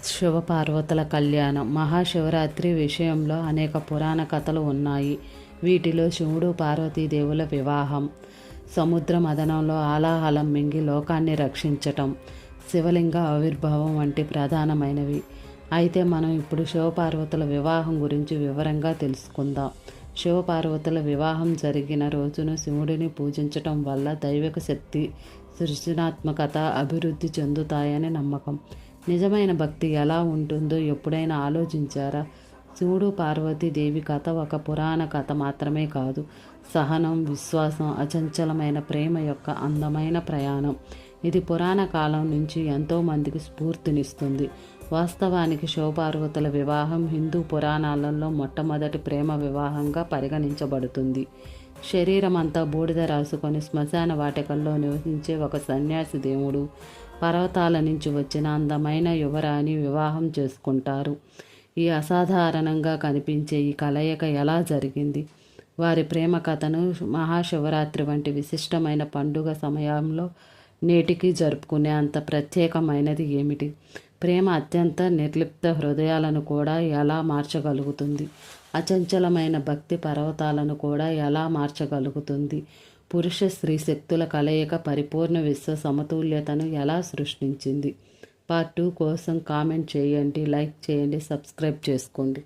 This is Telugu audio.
శివపార్వతుల కళ్యాణం. మహాశివరాత్రి విషయంలో అనేక పురాణ కథలు ఉన్నాయి. వీటిలో శివుడు పార్వతీదేవుల వివాహం, సముద్ర మదనంలో ఆలాహలం మింగి లోకాన్ని రక్షించటం, శివలింగ ఆవిర్భావం వంటి ప్రధానమైనవి. అయితే మనం ఇప్పుడు శివపార్వతుల వివాహం గురించి వివరంగా తెలుసుకుందాం. శివపార్వతుల వివాహం జరిగిన రోజును శివుడిని పూజించటం వల్ల దైవిక శక్తి, సృజనాత్మకత అభివృద్ధి చెందుతాయని నమ్మకం. నిజమైన భక్తి ఎలా ఉంటుందో ఎప్పుడైనా ఆలోచించారా? శివుడు పార్వతీదేవి కథ ఒక పురాణ కథ మాత్రమే కాదు, సహనం, విశ్వాసం, అచంచలమైన ప్రేమ యొక్క అందమైన ప్రయాణం. ఇది పురాణ కాలం నుంచి ఎంతోమందికి స్ఫూర్తినిస్తుంది. వాస్తవానికి శివపార్వతుల వివాహం హిందూ పురాణాలలో మొట్టమొదటి ప్రేమ వివాహంగా పరిగణించబడుతుంది. శరీరం అంతా బూడిద రాసుకొని శ్మశాన వాటికల్లో నివసించే ఒక సన్యాసి దేవుడు, పర్వతాల నుంచి వచ్చిన అందమైన యువరాణి వివాహం చేసుకుంటారు. ఈ అసాధారణంగా కనిపించే ఈ కలయిక ఎలా జరిగింది? వారి ప్రేమ కథను మహాశివరాత్రి వంటి విశిష్టమైన పండుగ సమయంలో నేటికి జరుపుకునే అంత ప్రత్యేకమైనది ఏమిటి? ప్రేమ అత్యంత నిర్లిప్త హృదయాలను కూడా ఎలా మార్చగలుగుతుంది? అచంచలమైన భక్తి పర్వతాలను కూడా ఎలా మార్చగలుగుతుంది? పురుష స్త్రీ శక్తుల కలయిక పరిపూర్ణ విశ్వ సమతుల్యతను ఎలా సృష్టించింది? పార్ట్ 2 కోసం కామెంట్ చేయండి, లైక్ చేయండి, సబ్స్క్రైబ్ చేసుకోండి.